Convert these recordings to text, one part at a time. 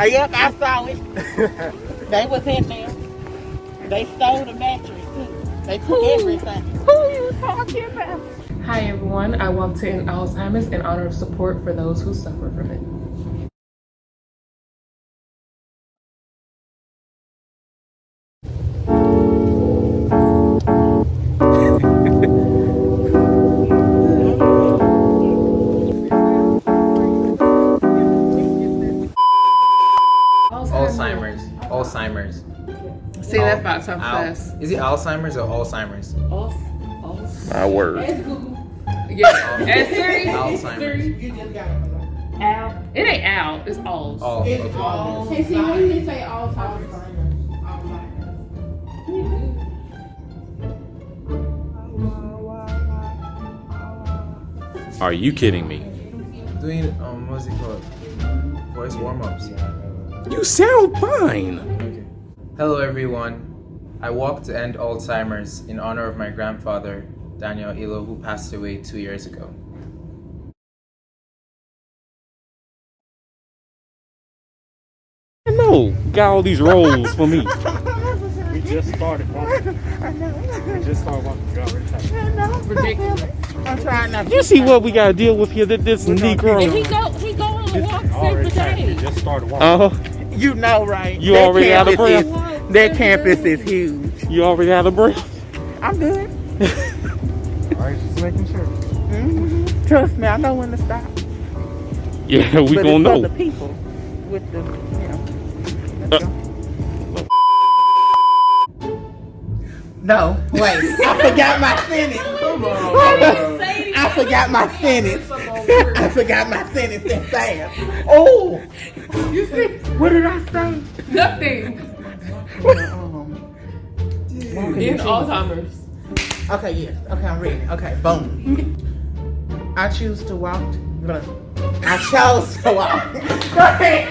Yep, I saw it. They was in there. They stole the mattress too. They took everything. Who are you talking about? Hi everyone, I walked to end Alzheimer's in honor of support for those who suffer from it. Alzheimer's. See that about so fast. Is it Alzheimer's or Alzheimer's? My word. Yeah. And Siri. Alzheimer's. You just got it. Al. It ain't Al. It's Alz. Oh, It's okay. all. Hey, see, when you say Alzheimer's? Are you kidding me? Doing what's it called? Voice warm-ups. You sound fine. Okay. Hello everyone. I walked to end Alzheimer's in honor of my grandfather, Daniel Ilo, who passed away 2 years ago. I know. Got all these roles for me. We just started walking. We just started walking. We already tired. Ridiculous. I'm trying not to. You see what we got to deal with here? This Negro. And he go on a walk Already every tired. We day. just started walking. You know, right? You That already out of campus breath? is- That campus is huge. You already out of breath? I'm good. All right, just making sure. Trust me, I know when to stop. Yeah, we But gonna it's know. for the people with the, Let's go. No, wait. I forgot my sentence. I forgot my sentence. I forgot my sentence that fast. Oh, you see? What did I say? Nothing. In Alzheimer's. Okay, yes. Okay, I'm ready. Okay, boom. I choose to walk. I chose to walk. Go ahead.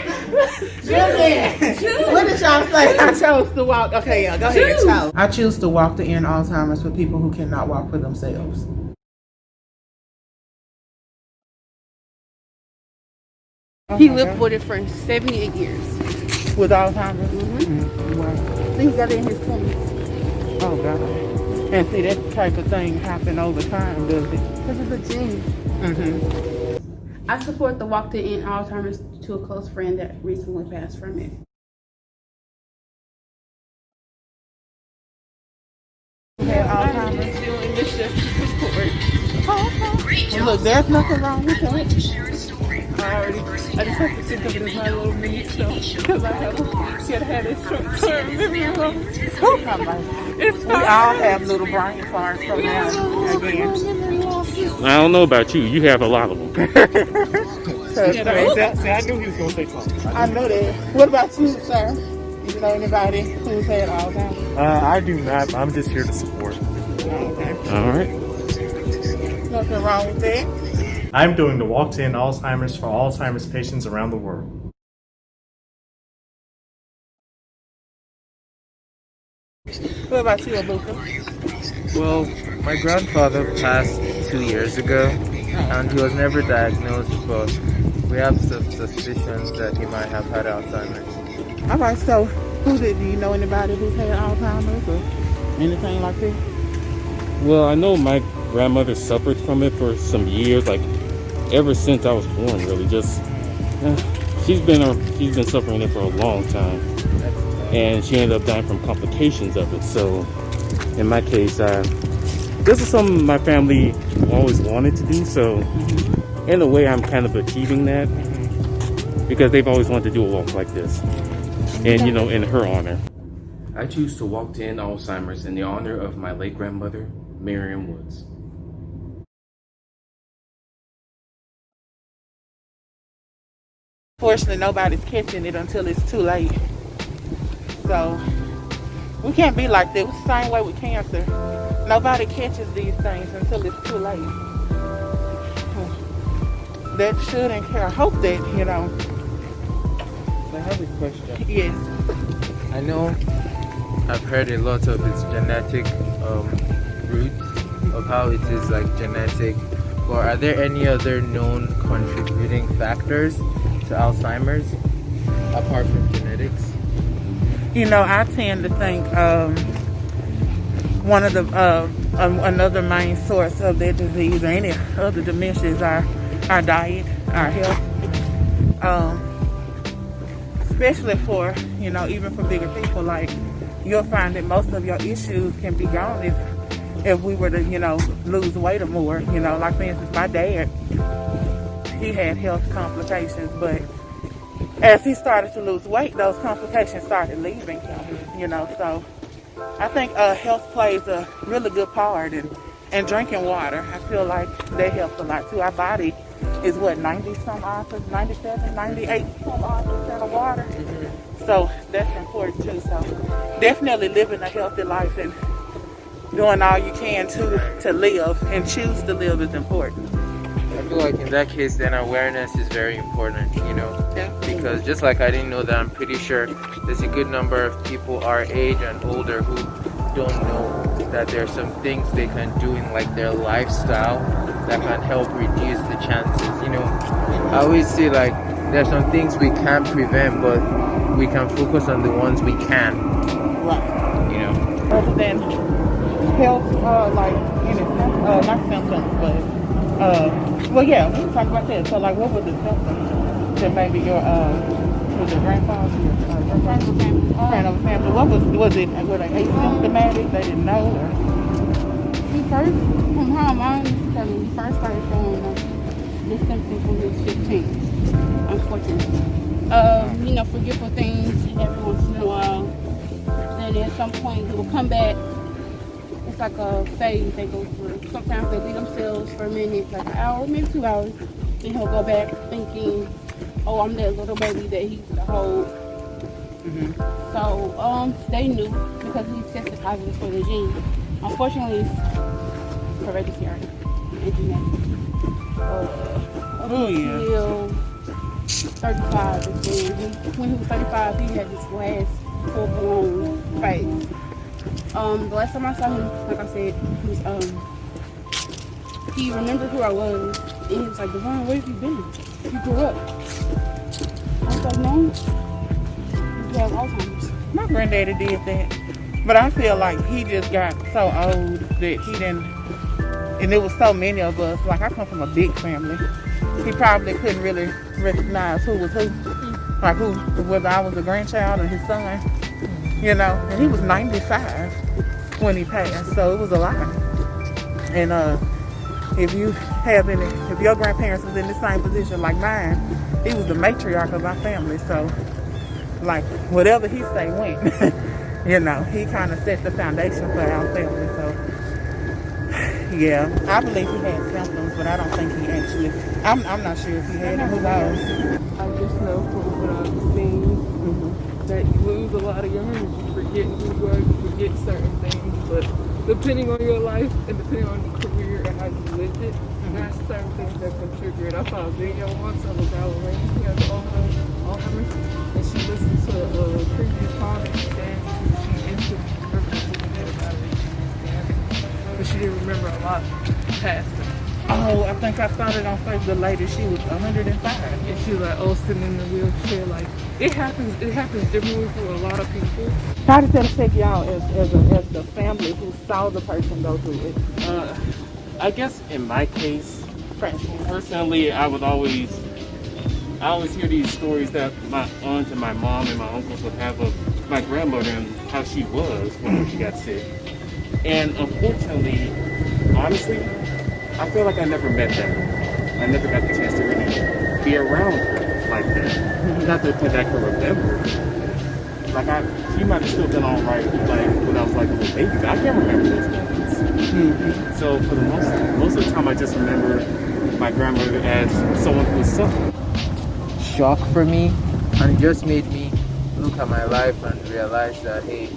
What did y'all say? I chose to walk. Okay, yeah, go ahead. Chose. I choose to walk to end Alzheimer's for people who cannot walk for themselves. He lived with it for 78 years. With Alzheimer's? Wow. He got it in his 20s. Oh, God. And see, that type of thing happen over time, does it? Because it's a gene. I support the walk to end Alzheimer's to a close friend that recently passed from it. Had Alzheimer's. Well, look, there's nothing wrong with that. I just have to think of it as my little mini self because I had a short-term memory loss. We all have little brain farts from now and again. I don't know about you. You have a lot of them. Trust me. See, I knew he was going to say something. I know that. What about you, sir? You know anybody who's had Alzheimer's? I do not. I'm just here to support. Okay. All right. Nothing wrong with that. I'm doing the walk to end Alzheimer's for Alzheimer's patients around the world. What about you, Abuka? Well, my grandfather passed 2 years ago, and he was never diagnosed, but we have some suspicions that he might have had Alzheimer's. All right, so do you know anybody who's had Alzheimer's or anything like that? Well, I know my grandmother suffered from it for some years, like ever since I was born, really. She's been suffering it for a long time, and she ended up dying from complications of it. So, in my case, this is something my family always wanted to do. So, in a way, I'm kind of achieving that because they've always wanted to do a walk like this, and in her honor. I choose to walk to end Alzheimer's in the honor of my late grandmother, Miriam Woods. Fortunately, nobody's catching it until it's too late. So, we can't be like that. It's the same way with cancer. Nobody catches these things until it's too late. That should and care. I hope that, I have a question. Yes. I know I've heard a lot of its genetic roots of how it is like genetic, but are there any other known contributing factors to Alzheimer's? apart from genetics? You know, I tend to think one of the another main source of their disease or any other dementia is our diet, our health. Especially for, you know, even for bigger people, like you'll find that most of your issues can be gone if we were to, you know, lose weight or more. You know, like for instance, my dad, he had health complications, but as he started to lose weight, those complications started leaving him, you know. So I think health plays a really good part, and drinking water, I feel like that helps a lot too. Our body is what, 90 some odd, 97, 98 some odd percent of water. So that's important too. So definitely living a healthy life and doing all you can to live and choose to live is important. I feel like in that case, then awareness is very important, you know, Yeah. because just like I didn't know that, I'm pretty sure there's a good number of people our age and older who don't know that there are some things they can do in like their lifestyle that can help reduce the chances, you know. I always say like there's some things we can't prevent, but we can focus on the ones we can, Right. you know. Other than health, like any not symptoms, but well, yeah, we can talk about that. So, like, what were the symptoms that maybe your was your grandfather, friend of a family? What was it? Were they asymptomatic? They didn't know, or He first, from how mine because he first started showing the symptoms when he was 15, unfortunately. You know, forgetful things every once in a while. Then at some point he will come back. It's like a phase they go through. Sometimes they leave themselves for a minute, like an hour, maybe 2 hours. Then he'll go back thinking, oh, I'm that little baby that he used to hold. So they knew because he tested positive for the gene. Unfortunately, it's hereditary and genetic. Oh, yeah. Until 35 is when he was 35, he had this last full-blown phase. The last time I saw him, like I said, he remembered who I was, and he was like, Devon, where have you been? You grew up. I was like, no, you have Alzheimer's. My granddaddy did that, but I feel like he just got so old that he didn't, and there was so many of us. Like I come from a big family, he probably couldn't really recognize who was who, like who, whether I was a grandchild or his son, you know. And he was 95 when he passed, so it was a lot. And if you have any, if your grandparents was in the same position like mine, he was the matriarch of our family, so like whatever he say went. You know, he kind of set the foundation for our family. So yeah, I believe he had symptoms, but I don't think he actually, I'm not sure if he had it. Who knows? I just know from what I've seen that you lose a lot of your memory. You forget who you are, you forget certain things, but depending on your life and depending on your career and how you lived it, there's certain things that can trigger it. I saw a video once of a ballerina who has Alzheimer's, and she listened to a previous song and she danced, and she instantly remembered who the ballerina she was dancing, but she didn't remember a lot past it. Oh, I think I saw it on Facebook. The lady, she was 105. And she was like, oh, sitting in the wheelchair. Like, it happens differently for a lot of people. How did that affect y'all as the family who saw the person go through it? I guess in my case, personally, I always hear these stories that my aunt and my mom and my uncles would have of my grandmother and how she was when she got sick. And unfortunately, honestly, I feel like I never met them. I never got the chance to really be around her like that. Not that I can remember. Like she might have still been all right, like when I was like a little baby, but I can't remember those moments. So for the most of the time, I just remember my grandmother as someone who was suffering. Shock for me, and it just made me look at my life and realize that hey,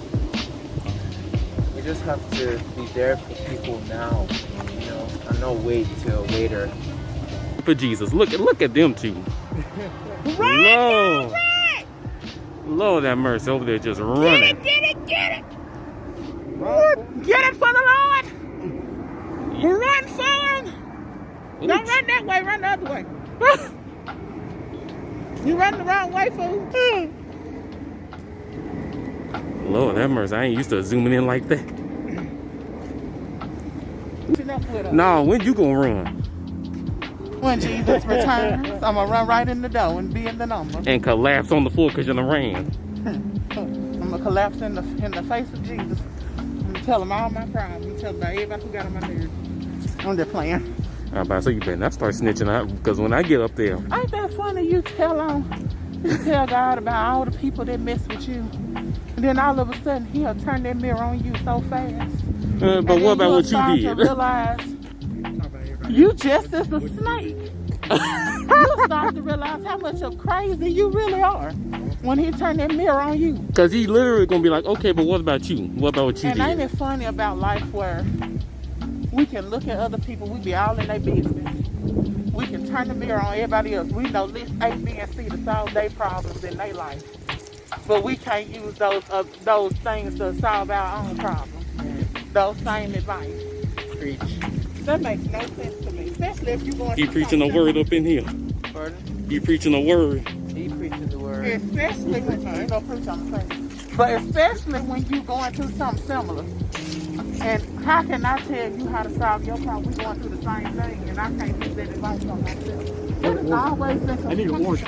we just have to be there for people now, you know, and not wait till later. For Jesus, look at them two. Lord, Lord have mercy, over there just running. Get it! Get it for the Lord! Run for him! Don't run that way, run the other way. You running the wrong way, fool. Lord have mercy, I ain't used to zooming in like that. No, when you gonna run? When Jesus returns, I'm gonna run right in the door and be in the number. And collapse on the floor because you done ran. I'm gonna collapse in the face of Jesus. I'm gonna tell him all my problems. I'm tell about everybody who got on my nerves. I'm just playing. I'm about to say you better not start snitching out because when I get up there. Ain't that funny? You tell God about all the people that mess with you, and then all of a sudden He'll turn that mirror on you so fast. But what about what you did? To realize you just as a snake. You'll start to realize how much of crazy you really are when He turn that mirror on you. Because He literally gonna be like, okay, but what about you? What about what you and did? Ain't it funny about life where we can look at other people, we be all in their business. We can turn the mirror on everybody else. We know list A, B, and C to solve their problems in their life. But we can't use those things to solve our own problems. Those same advice. Preach. That makes no sense to me. Especially if you're going He preaching a word up in here. Pardon? He preaching a word. He preaches the word. Especially when I ain't gonna preach on the face. But especially when you going through something similar. And how can I tell you how to solve your problem? We're going through the same thing, and I can't use that advice on myself. That has always been some. I need a wash.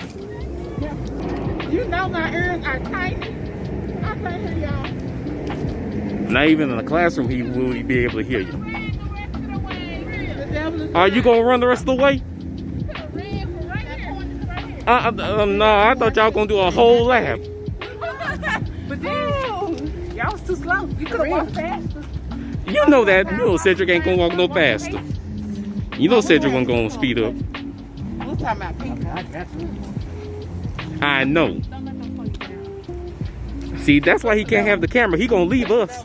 Yeah. You know my ears are tiny. I can't hear y'all. Not even in the classroom he will be able to hear you. The devil is Are you gonna run the rest of the way? No, I thought y'all gonna do a whole lap. But then, y'all was too slow. You could have walked faster. You know that. You know Cedric ain't gonna walk no faster. You know Cedric wasn't gonna speed up. We're talking about people. I got you. I know. See, that's why he can't have the camera. He gonna leave us.